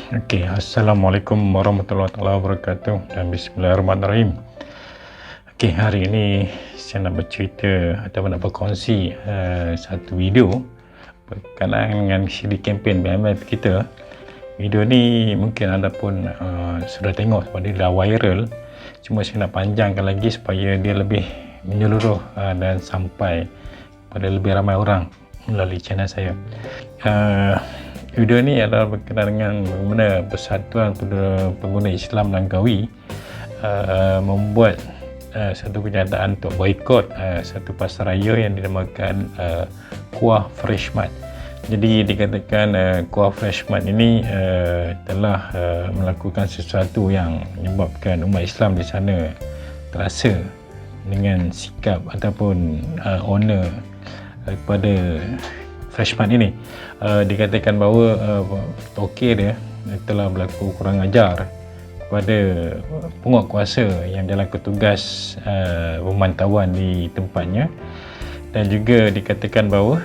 Okey, Assalamualaikum warahmatullahi wabarakatuh dan Bismillahirrahmanirrahim. Okey, hari ini saya nak bercerita ataupun nak berkongsi satu video berkenaan dengan CD kempen BMF kita. Video ni mungkin anda pun sudah tengok sebab dia dah viral. Cuma saya nak panjangkan lagi supaya dia lebih menyeluruh dan sampai pada lebih ramai orang melalui channel saya. Video ni adalah berkenaan dengan bagaimana Persatuan Pengguna Islam Langkawi membuat satu kenyataan untuk boikot satu pasaraya yang dinamakan Kuah Fresh Mart. Jadi dikatakan Kuah Fresh Mart ini telah melakukan sesuatu yang menyebabkan umat Islam di sana terasa dengan sikap ataupun owner daripada Fresh Mart ini. Dikatakan bahawa tokey dia telah berlaku kurang ajar kepada penguatkuasa yang jalankan tugas pemantauan di tempatnya, dan juga dikatakan bahawa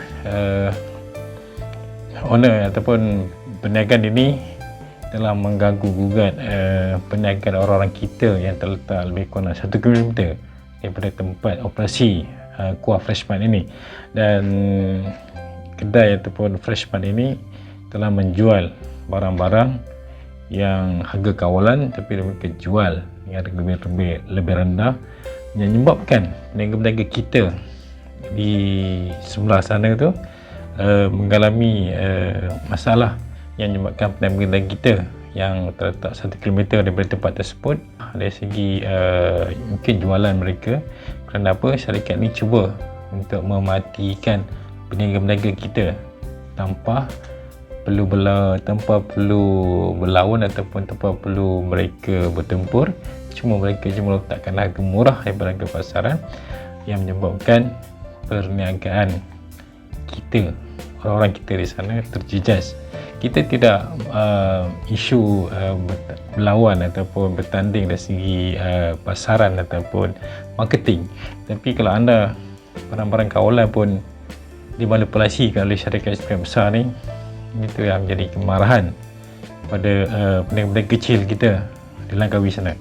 owner ataupun perniagaan ini telah mengganggu gugat perniagaan orang-orang kita yang terletak lebih kurang 1 km daripada tempat operasi Kuah Fresh Mart ini. Dan kedai ataupun Fresh Mart ini telah menjual barang-barang yang harga kawalan tapi mereka jual yang harga lebih rendah, yang menyebabkan peniaga-peniaga kita di sebelah sana tu mengalami masalah yang menyebabkan peniaga-peniaga kita yang terletak 1 km daripada tempat tersebut dari segi mungkin jualan mereka. Kerana apa? Syarikat ni cuba untuk mematikan peniaga-peniaga kita tanpa perlu berlawan ataupun tanpa perlu mereka bertempur. Mereka cuma letakkan harga murah daripada harga pasaran yang menyebabkan perniagaan kita, orang-orang kita di sana terjejas. Kita tidak isu berlawan ataupun bertanding dari segi pasaran ataupun marketing, tapi kalau anda barang-barang kawalan pun dimanipulasi oleh syarikat besar ni, itu yang menjadi kemarahan pada peniaga-peniaga kecil kita di Langkawi sana.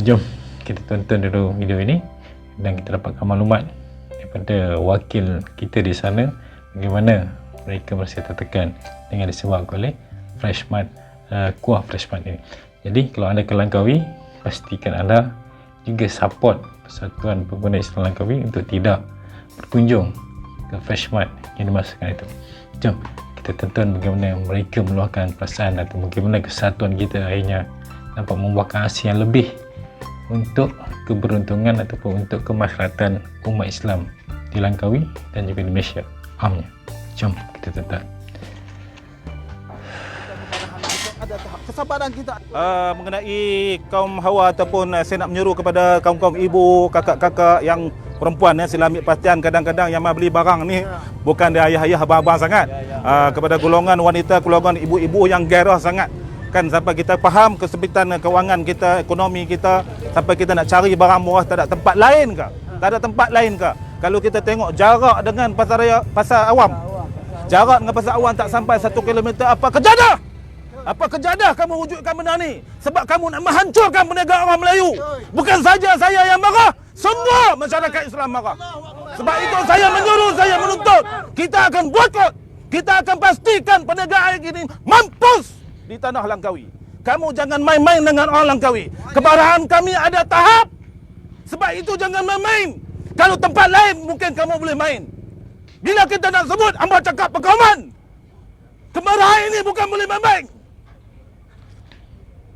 Jom kita tonton dulu video ini dan kita dapatkan maklumat daripada wakil kita di sana bagaimana mereka masih tertekan dengan disebabkan oleh Fresh Mart, Kuah Fresh Mart ini. Jadi kalau anda ke Langkawi, pastikan anda juga support Persatuan Pengguna Islam Langkawi untuk tidak berkunjung ke Fresh Mart yang dimaksudkan itu. Jom kita tonton bagaimana mereka meluahkan perasaan atau bagaimana kesatuan kita akhirnya dapat membuahkan hasil yang lebih untuk keberuntungan ataupun untuk kemaslahatan umat Islam di Langkawi dan juga di Malaysia amnya. Jom kita tonton. Ada tahap kesabaran kita mengenai kaum hawa ataupun saya nak menyeru kepada kaum-kaum ibu, kakak-kakak yang perempuan sila ambil perhatian. Kadang-kadang yang beli barang ni bukan dia ayah-ayah, abang-abang sangat. Kepada golongan wanita, golongan ibu-ibu yang gairah sangat kan, sampai kita faham kesempitan kewangan kita, ekonomi kita, sampai kita nak cari barang murah tak ada tempat lain ke? Tak ada tempat lain ke? Kalau kita tengok jarak dengan pasar awam, jarak dengan pasar awam tak sampai 1 km. Apa kejadah? Apa kejadah kamu wujudkan benda ni? Sebab kamu nak menghancurkan perniagaan orang Melayu. Bukan saja saya yang marah, semua masyarakat Islam marah. Sebab itu saya menyuruh, saya menuntut, kita akan boikot. Kita akan pastikan perniagaan ini mampus di tanah Langkawi. Kamu jangan main-main dengan orang Langkawi. Kemarahan kami ada tahap. Sebab itu jangan main-main. Kalau tempat lain mungkin kamu boleh main. Bila kita nak sebut, hamba cakap perkauman. Kemarahan ini bukan boleh main-main.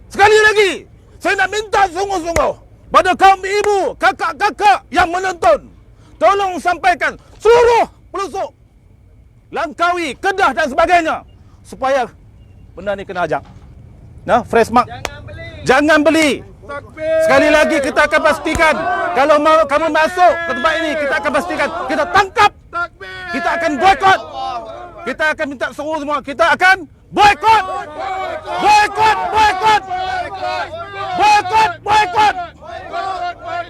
Sekali lagi, saya nak minta sungguh-sungguh pada kaum ibu, kakak-kakak yang menonton, tolong sampaikan seluruh pelosok Langkawi, Kedah dan sebagainya, supaya benda ni kena ajak. Nah, Fresh Mart jangan beli. Sekali lagi kita akan pastikan kalau mau kamu masuk ke tempat ini, kita akan pastikan kita tangkap. Kita akan boikot. Kita akan minta seluruh semua, kita akan boikot. Boikot, boikot. Boikot, boikot.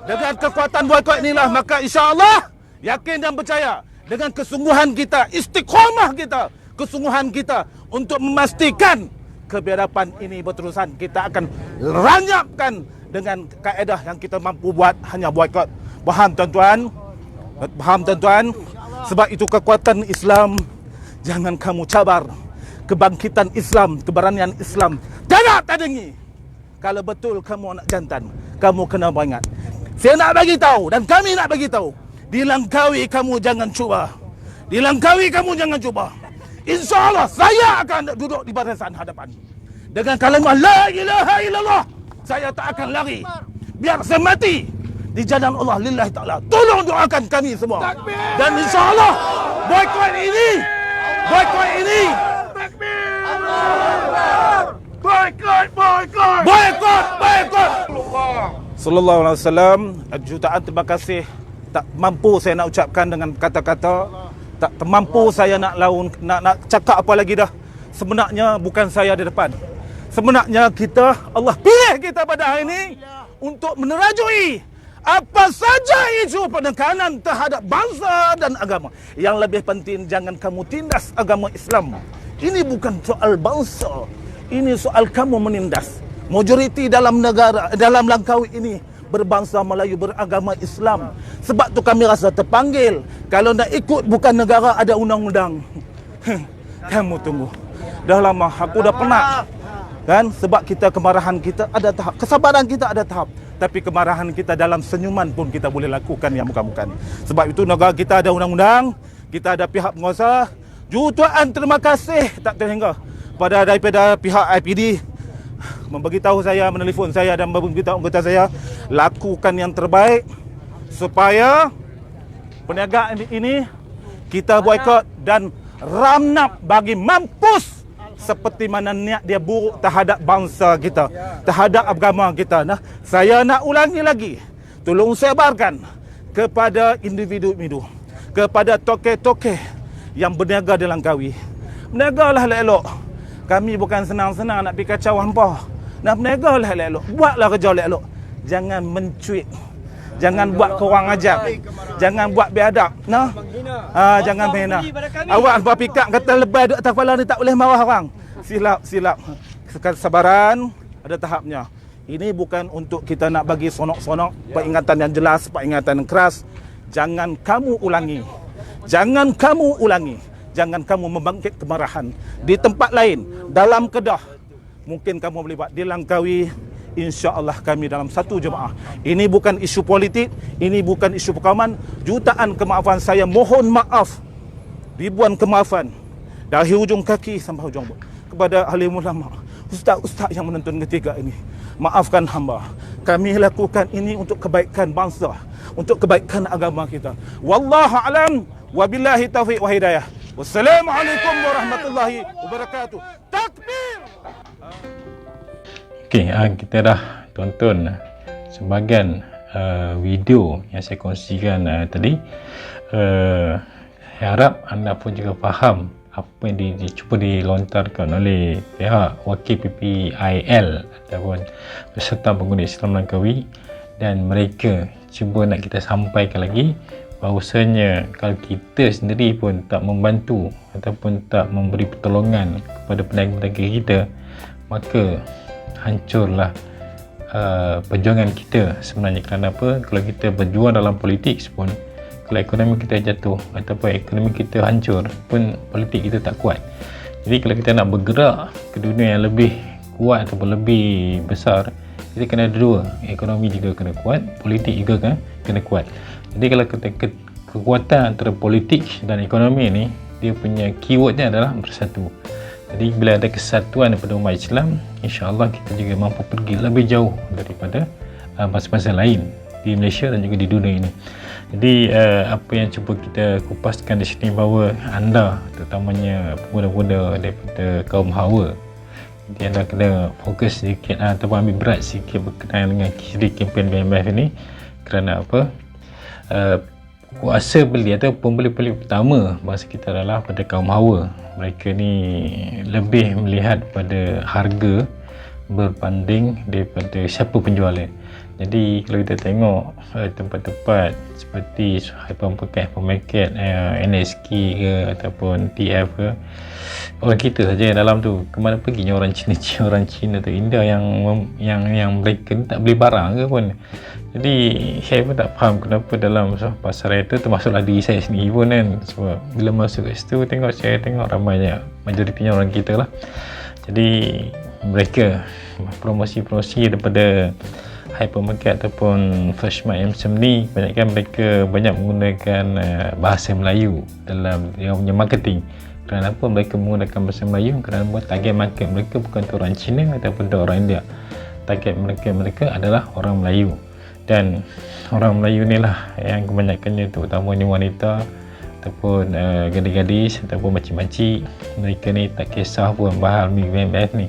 Dengan kekuatan boikot inilah maka insya-Allah yakin dan percaya dengan kesungguhan kita, istiqamah kita, kesungguhan kita untuk memastikan kebiadaban ini berterusan, kita akan ranyapkan dengan kaedah yang kita mampu buat, hanya boikot. Faham tuan-tuan? Faham tuan-tuan? Sebab itu kekuatan Islam, jangan kamu cabar. Kebangkitan Islam, keberanian Islam tidak tandingi. Kalau betul kamu anak jantan, kamu kena ingat. Saya nak bagi tahu dan kami nak bagi tahu, di Langkawi kamu jangan cuba. Di Langkawi kamu jangan cuba. InsyaAllah saya akan duduk di barisan hadapan. Dengan kalimah La ilaha illallah, saya tak akan lari. Biar saya mati di jalan Allah lillahi ta'ala. Tolong doakan kami semua. Takbir. Dan insyaAllah boikot ini, boikot. Sallallahu alaihi wasallam, jutaan terima kasih. Tak mampu saya nak ucapkan dengan kata-kata. Tak mampu saya nak cakap apa lagi dah. Sebenarnya bukan saya di depan. Sebenarnya kita, Allah pilih kita pada hari ini untuk menerajui apa saja isu penekanan terhadap bangsa dan agama. Yang lebih penting, jangan kamu tindas agama Islam. Ini bukan soal bangsa. Ini soal kamu menindas. Majoriti dalam negara, dalam Langkawi ini berbangsa Melayu, beragama Islam. Sebab tu kami rasa terpanggil. Kalau nak ikut bukan negara, ada undang-undang. Kamu tunggu. Dah lama, aku dah penat. Kan? Sebab kita, kemarahan kita ada tahap. Kesabaran kita ada tahap. Tapi kemarahan kita dalam senyuman pun kita boleh lakukan yang bukan-bukan. Sebab itu negara kita ada undang-undang. Kita ada pihak penguasa. Jutaan terima kasih tak terhingga daripada pihak IPD memberitahu saya, menelefon saya dan memberitahu anggota saya, lakukan yang terbaik supaya perniagaan ini kita boikot dan ramnap bagi mampus seperti mana niat dia buruk terhadap bangsa kita, terhadap agama kita. Nah, saya nak ulangi lagi, tolong sebarkan kepada individu-individu, kepada toke-toke yang berniaga di Langkawi. Berniagalah elok-elok. Kami bukan senang-senang nak pergi kacau hampa. Nak berniaga lah elok-elok. Buatlah kerja elok-elok. Jangan mencuit. Jangan buat korang ajar. Jangan buat biadab. Nah? Jangan menghina. Awak hampa pikap kata lebay duduk atas kepala ni tak boleh marah orang. Silap. Kesabaran ada tahapnya. Ini bukan untuk kita nak bagi sonok-sonok. Peringatan yang jelas, peringatan yang keras. Jangan kamu ulangi. Jangan kamu membangkit kemarahan di tempat lain, dalam Kedah. Mungkin kamu boleh buat. Di Langkawi, insya-Allah kami dalam satu jemaah. Ini bukan isu politik, ini bukan isu perkauman. Jutaan kemaafan, saya mohon maaf. Ribuan kemaafan dari hujung kaki sampai hujung kepada ahli ulama, ustaz-ustaz yang menonton ketika ini. Maafkan hamba. Kami lakukan ini untuk kebaikan bangsa, untuk kebaikan agama kita. Wallahu a'lam, wabillahi taufiq wa hidayah. Wassalamualaikum warahmatullahi wabarakatuh. Takbir. Okey, kita dah tonton sebahagian video yang saya kongsikan tadi. Saya harap anda pun juga faham apa yang dicuba dilontarkan oleh pihak wakil PPIL ataupun Persatuan Pengguna Islam Langkawi, dan mereka cuba nak kita sampaikan lagi bahawasanya kalau kita sendiri pun tak membantu ataupun tak memberi pertolongan kepada peniaga-peniaga kita, maka hancurlah perjuangan kita sebenarnya. Kerana apa? Kalau kita berjuang dalam politik pun, kalau ekonomi kita jatuh ataupun ekonomi kita hancur pun, politik kita tak kuat. Jadi kalau kita nak bergerak ke dunia yang lebih kuat ataupun lebih besar, kita kena ada dua, ekonomi juga kena kuat, politik juga kena kuat. Jadi kalau kekuatan antara politik dan ekonomi ni, dia punya keywordnya adalah bersatu. Jadi bila ada kesatuan daripada umat Islam, insya-Allah kita juga mampu pergi lebih jauh daripada bangsa-bangsa lain di Malaysia dan juga di dunia ini. Jadi apa yang cuba kita kupaskan di sini, bahawa anda, terutamanya pemuda-pemuda daripada kaum Hawa, jadi anda kena fokus sedikit ataupun ambil berat sikit berkenaan dengan kiri kempen BMF ini. Kerana apa? Kuasa beli atau pembeli-pembeli pertama bangsa kita adalah pada kaum Hawa. Mereka ni lebih melihat pada harga berbanding daripada siapa penjualnya. Jadi kalau kita tengok tempat-tempat seperti hypermarket NSK ke ataupun TF ke, orang kita saja yang dalam tu. Kemana perginya orang Cina? Orang Cina tu India yang mereka ni tak beli barang ke pun. Jadi saya pun tak faham kenapa dalam pasar itu, termasuklah diri saya sendiri pun kan, sebab bila masuk kat situ saya tengok ramainya majoritinya orang kita lah. Jadi mereka promosi daripada hypermarket ataupun Freshmart yang macam ni, kebanyakan mereka banyak menggunakan bahasa Melayu dalam dia punya marketing. Kerana apa mereka menggunakan bahasa Melayu? Kerana target market mereka bukan tu orang Cina ataupun tu orang India. Target mereka adalah orang Melayu. Dan orang Melayu ni lah yang kebanyakannya terutamanya wanita ataupun gadis-gadis ataupun makcik-makcik, mereka ni tak kisah pun bahan BMF ni,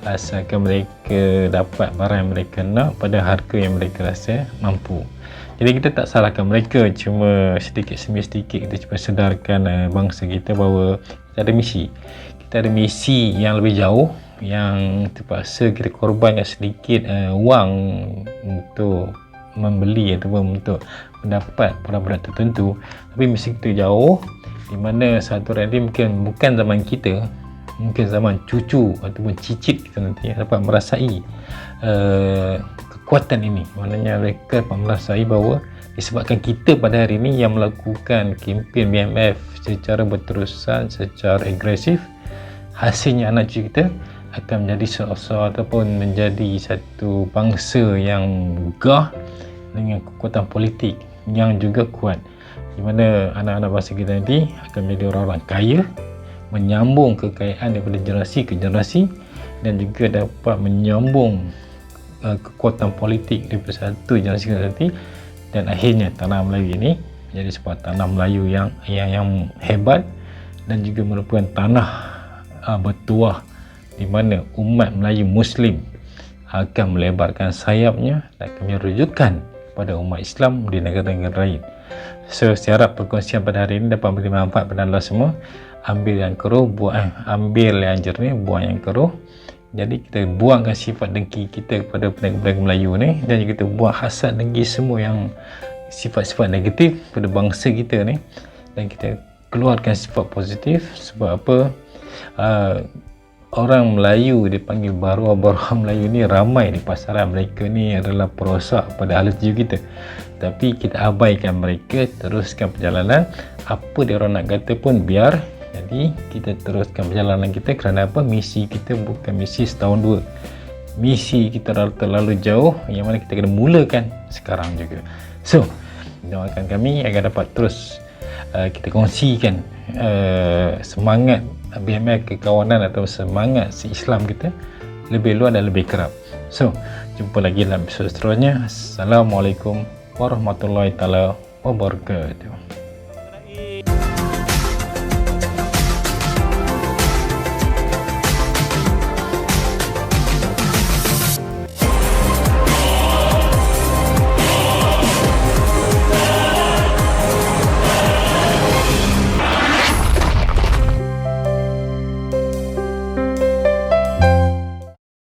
asalkan mereka dapat barang yang mereka nak pada harga yang mereka rasa mampu. Jadi kita tak salahkan mereka, cuma sedikit demi sedikit kita cuba sedarkan bangsa kita bahawa kita ada misi yang lebih jauh, yang terpaksa kita korbankan sedikit wang untuk membeli ataupun untuk mendapat produk-produk tertentu. Tapi misi kita jauh, di mana satu hari mungkin bukan zaman kita, mungkin zaman cucu ataupun cicit kita nanti dapat merasai kekuatan ini. Maknanya mereka dapat merasai bahawa disebabkan kita pada hari ini yang melakukan kempen BMF secara berterusan, secara agresif, hasilnya anak cucu kita akan menjadi seorang ataupun menjadi satu bangsa yang gagah dengan kekuatan politik yang juga kuat, di mana anak-anak bangsa kita nanti akan menjadi orang-orang kaya, menyambung kekayaan daripada generasi ke generasi, dan juga dapat menyambung kekuatan politik daripada satu generasi ke generasi, dan akhirnya tanah Melayu ini menjadi sebuah tanah Melayu yang hebat dan juga merupakan tanah bertuah di mana umat Melayu Muslim akan melebarkan sayapnya dan akan merujukan pada umat Islam di negara-negara lain. So, saya harap perkongsian pada hari ini dapat memberi manfaat pada anda semua. Ambil yang keruh, ambil yang jernih, buang yang keruh. Jadi kita buangkan sifat dengki kita kepada pedagang Melayu ni, dan juga kita buang hasad dengki semua yang sifat-sifat negatif pada bangsa kita ni, dan kita keluarkan sifat positif. Sebab apa? Orang Melayu dipanggil baruah-baruah Melayu ni ramai di pasaran. Mereka ni adalah perosak pada ahli tuju kita, tapi kita abaikan mereka, teruskan perjalanan. Apa dia orang nak kata pun biar. Jadi kita teruskan perjalanan kita. Kerana apa? Misi kita bukan misi setahun dua, misi kita terlalu jauh, yang mana kita kena mulakan sekarang juga. So, doakan kami agar dapat terus kita kongsikan semangat BMF kekawanan atau semangat si Islam kita lebih luas dan lebih kerap. So, jumpa lagi dalam episod seterusnya. Assalamualaikum warahmatullahi taala wabarakatuh.